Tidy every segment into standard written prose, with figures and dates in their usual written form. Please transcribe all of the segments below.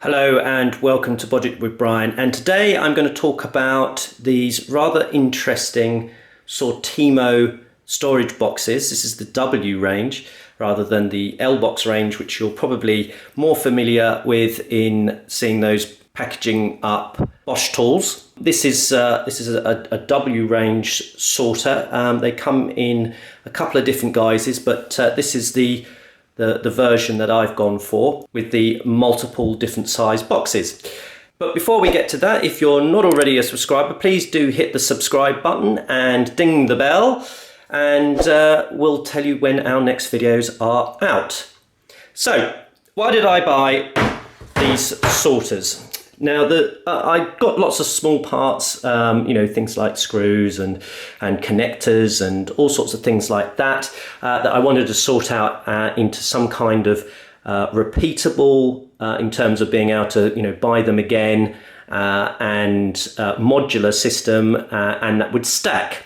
Hello and welcome to Budget with Brian, and today I'm going to talk about these rather interesting Sortimo storage boxes. This is the W range rather than the L-Boxx range, which you're probably more familiar with in seeing those packaging up Bosch tools. This is a W range sorter. They come in a couple of different guises, but this is the version that I've gone for with the multiple different size boxes. But before we get to that, if you're not already a subscriber, please do hit the subscribe button and ding the bell, and we'll tell you when our next videos are out. So why did I buy these sorters? Now, I got lots of small parts, things like screws and connectors and all sorts of things like that, that I wanted to sort out into some kind of repeatable, in terms of being able to, buy them again, and modular system, and that would stack.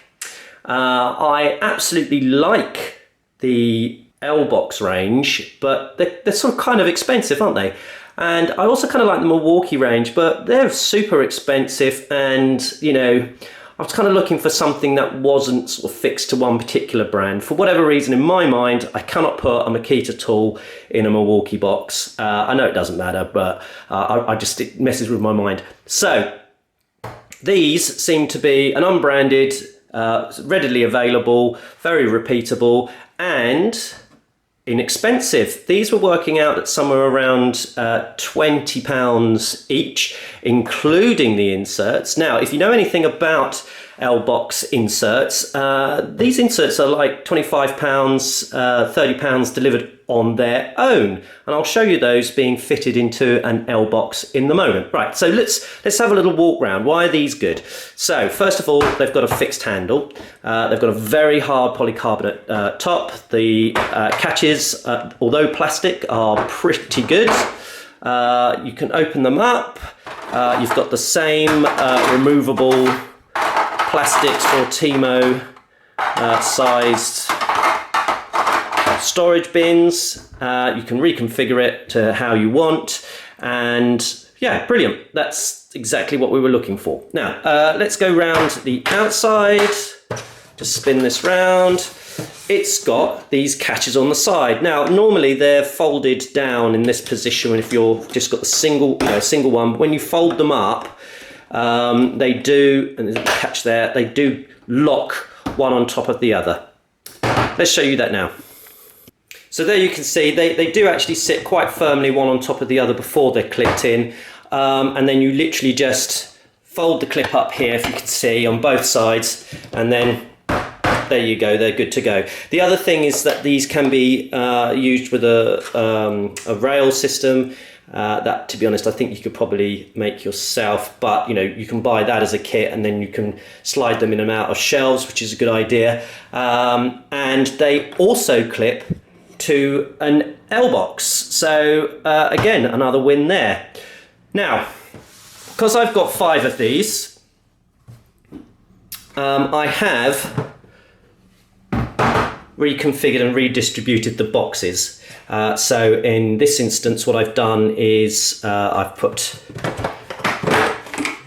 I absolutely like the L-Boxx range, but they're sort of kind of expensive, aren't they? And I also kind of like the Milwaukee range, but they're super expensive, and I was kind of looking for something that wasn't sort of fixed to one particular brand. For whatever reason, in my mind, I cannot put a Makita tool in a Milwaukee box. I know it doesn't matter, but it messes with my mind. So these seem to be an unbranded, readily available, very repeatable, and inexpensive. These were working out at somewhere around £20 each, including the inserts. Now, if you know anything about L-Boxx inserts, these inserts are like £25, £30 delivered on their own, and I'll show you those being fitted into an L-Boxx in the moment. Right, so let's have a little walk round. Why are these good? So first of all, they've got a fixed handle. They've got a very hard polycarbonate top. The catches, although plastic, are pretty good. You can open them up. You've got the same removable plastic Sortimo sized storage bins. You can reconfigure it to how you want, and yeah, brilliant. That's exactly what we were looking for. Now let's go round the outside. Just spin this round. It's got these catches on the side. Now normally they're folded down in this position if you've just got the single one, but when you fold them up, they do, and there's a catch there, they do lock one on top of the other. Let's show you that now. So there you can see they do actually sit quite firmly one on top of the other before they're clipped in, and then you literally just fold the clip up here, if you can see, on both sides, and then there you go, they're good to go. The other thing is that these can be used with a rail system. That, to be honest, I think you could probably make yourself, but you can buy that as a kit, and then you can slide them in and out of shelves, which is a good idea. And they also clip to an L-Boxx, so again, another win there. Now, because I've got 5 of these, I have reconfigured and redistributed the boxes. So in this instance, what I've done is I've put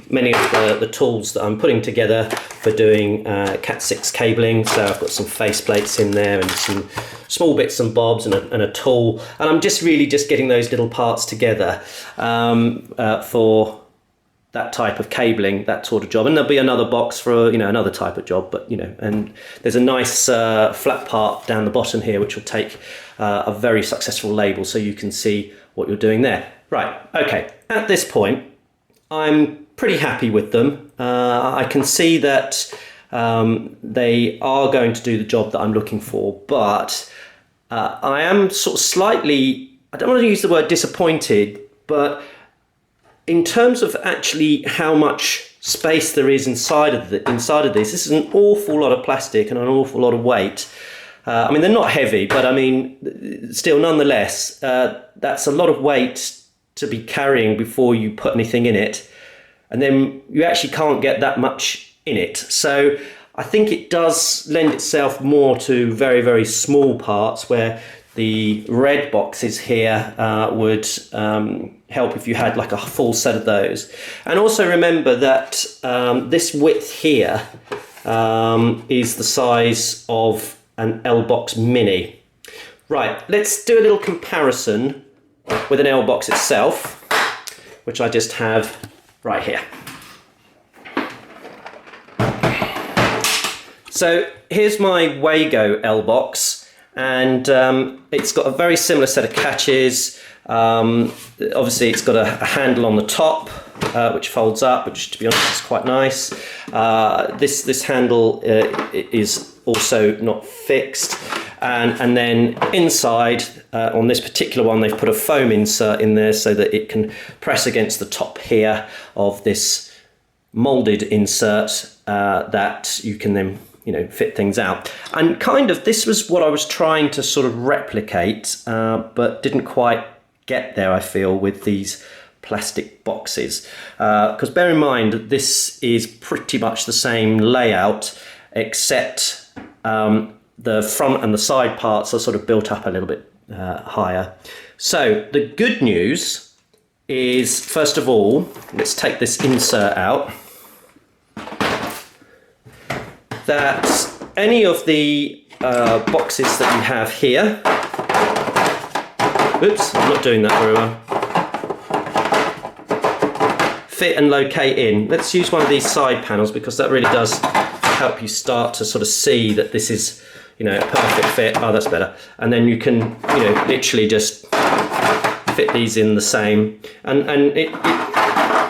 many of the tools that I'm putting together for doing Cat 6 cabling. So I've got some face plates in there and some small bits and bobs and a tool, and I'm just getting those little parts together for that type of cabling, that sort of job. And there'll be another box for another type of job, but and there's a nice flat part down the bottom here which will take a very successful label, so you can see what you're doing there. Right, okay, at this point I'm pretty happy with them. I can see that they are going to do the job that I'm looking for, but I am sort of slightly, I don't want to use the word disappointed, but in terms of actually how much space there is inside of this is an awful lot of plastic and an awful lot of weight. I mean, they're not heavy, but I mean, still, nonetheless, that's a lot of weight to be carrying before you put anything in it, and then you actually can't get that much in it. So I think it does lend itself more to very, very small parts where the red boxes here would help if you had like a full set of those. And also remember that this width here is the size of an L-Boxx Mini. Right, let's do a little comparison with an L-Boxx itself, which I just have right here. So here's my Wago L-Boxx, and it's got a very similar set of catches. Obviously it's got a handle on the top which folds up, which to be honest is quite nice. This handle is also not fixed, and then inside on this particular one they've put a foam insert in there so that it can press against the top here of this molded insert that you can then fit things out. And kind of this was what I was trying to sort of replicate, but didn't quite get there, I feel, with these plastic boxes. Because bear in mind that this is pretty much the same layout, except the front and the side parts are sort of built up a little bit higher. So the good news is, first of all, let's take this insert out, that any of the boxes that you have here, oops, I'm not doing that very well, fit and locate in. Let's use one of these side panels because that really does help you start to sort of see that this is a perfect fit. Oh, that's better. And then you can literally just fit these in the same, and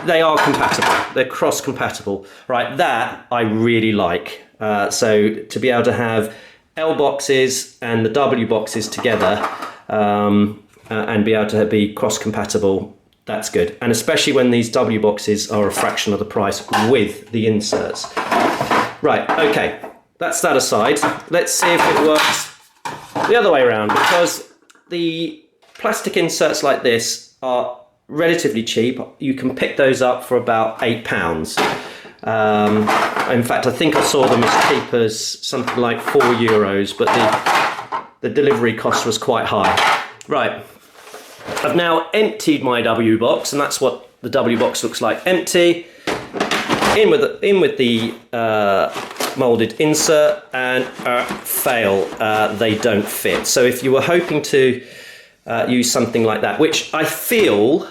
they are compatible, they're cross compatible. Right, that I really like. So to be able to have L-Boxxes and the W-Boxxes together and be able to be cross-compatible, that's good. And especially when these W-Boxxes are a fraction of the price with the inserts. Right, okay, that's that aside. Let's see if it works the other way around, because the plastic inserts like this are relatively cheap. You can pick those up for about £8. In fact, I think I saw them as cheap as something like €4, but the delivery cost was quite high. Right, I've now emptied my W-Boxx, and that's what the W-Boxx looks like empty. In with the molded insert, and fail, they don't fit. So if you were hoping to use something like that, which I feel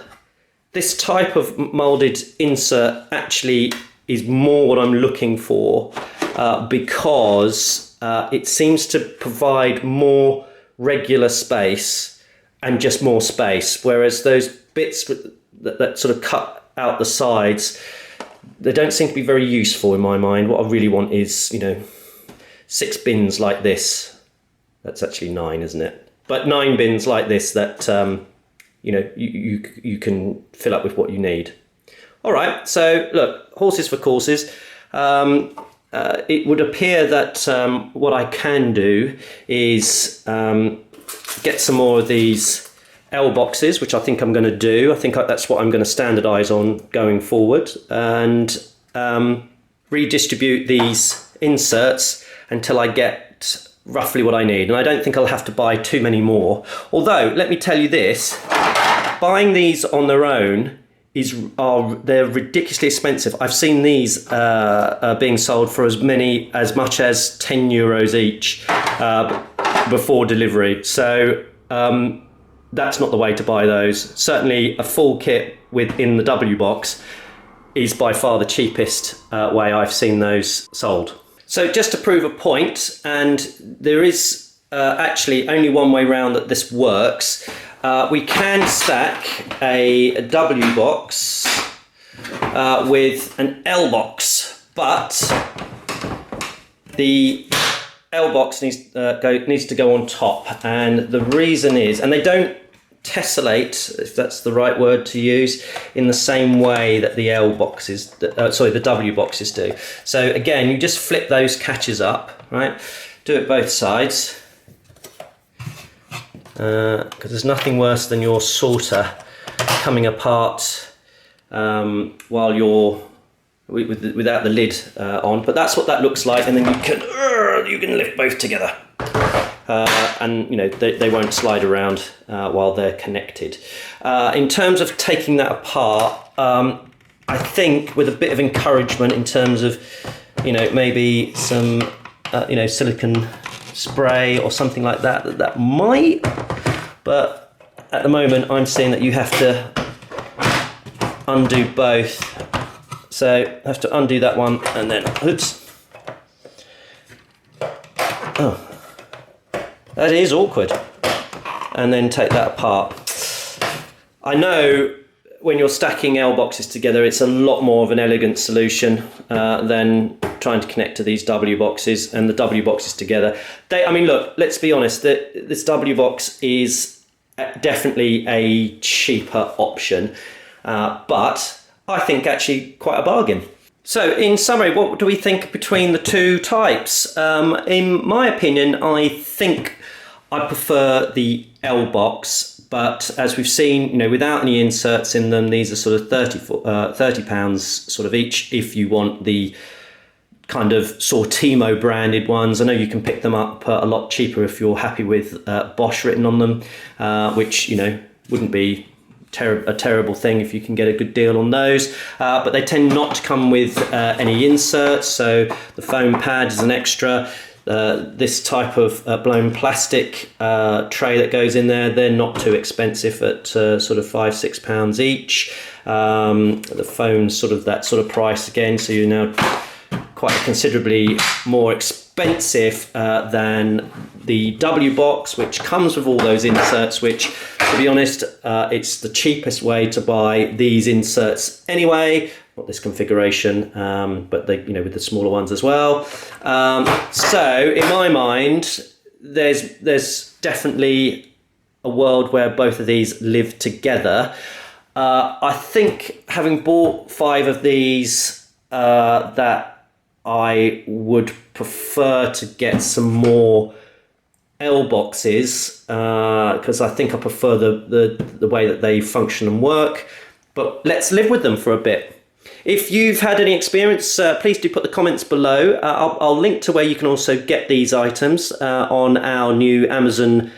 this type of molded insert actually is more what I'm looking for, because it seems to provide more regular space and just more space, whereas those bits that sort of cut out the sides, they don't seem to be very useful in my mind. What I really want is 6 bins like this. That's actually 9, isn't it? But 9 bins like this that you can fill up with what you need. All right, so look, horses for courses. It would appear that what I can do is get some more of these L-Boxxes, which I think I'm going to do. I think that's what I'm going to standardise on going forward, and redistribute these inserts until I get roughly what I need. And I don't think I'll have to buy too many more. Although, let me tell you this, buying these on their own they're ridiculously expensive. I've seen these being sold for as much as €10 each before delivery. So that's not the way to buy those. Certainly a full kit within the W-Boxx is by far the cheapest way I've seen those sold. So just to prove a point, and there is actually only one way round that this works. We can stack a W-Boxx with an L-Boxx, but the L-Boxx needs to go on top, and the reason is, and they don't tessellate, if that's the right word to use, in the same way that the the W-Boxxes do. So again, you just flip those catches up, right? Do it both sides. Because there's nothing worse than your sorter coming apart while you're without the lid on. But that's what that looks like, and then you can lift both together. and you know they won't slide around while they're connected. In terms of taking that apart, I think with a bit of encouragement in terms of, you know, maybe some you know, silicone spray or something like that, that might, but at the moment I'm seeing that you have to undo both. So I have to undo that one and then, oops. Oh, that is awkward. And then take that apart. I know when you're stacking L-boxes together, it's a lot more of an elegant solution than trying to connect to these W-boxes and the W-boxes together. I mean, look, let's be honest, this W-box is definitely a cheaper option, but I think actually quite a bargain. So in summary, what do we think between the two types? In my opinion, I think I prefer the L-box, but as we've seen, you know, without any inserts in them, these are sort of £30 sort of each if you want the kind of Sortimo branded ones. I know you can pick them up a lot cheaper if you're happy with Bosch written on them, which, you know, wouldn't be a terrible thing if you can get a good deal on those, but they tend not to come with any inserts, so the foam pad is an extra. This type of blown plastic tray that goes in there, they're not too expensive at sort of £5-6 each. The foam's sort of that sort of price again, so you're now quite considerably more expensive than the W-BOXX, which comes with all those inserts, which, to be honest, it's the cheapest way to buy these inserts anyway. Not this configuration, but they, you know, with the smaller ones as well. So in my mind, there's definitely a world where both of these live together. I think having bought 5 of these, that I would prefer to get some more L-boxes, because I think I prefer the way that they function and work. But let's live with them for a bit. If you've had any experience, please do put the comments below. I'll link to where you can also get these items on our new Amazon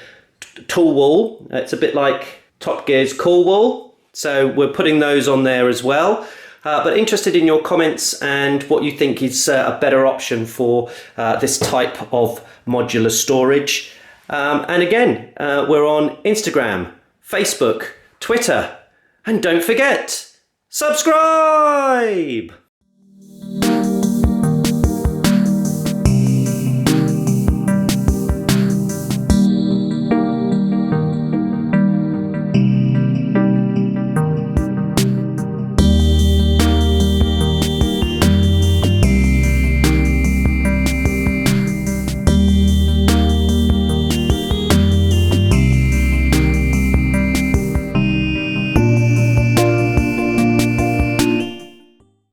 tool wall. It's a bit like Top Gear's cool wall, so we're putting those on there as well. But interested in your comments and what you think is a better option for this type of modular storage. And again, we're on Instagram, Facebook, Twitter, and don't forget, subscribe!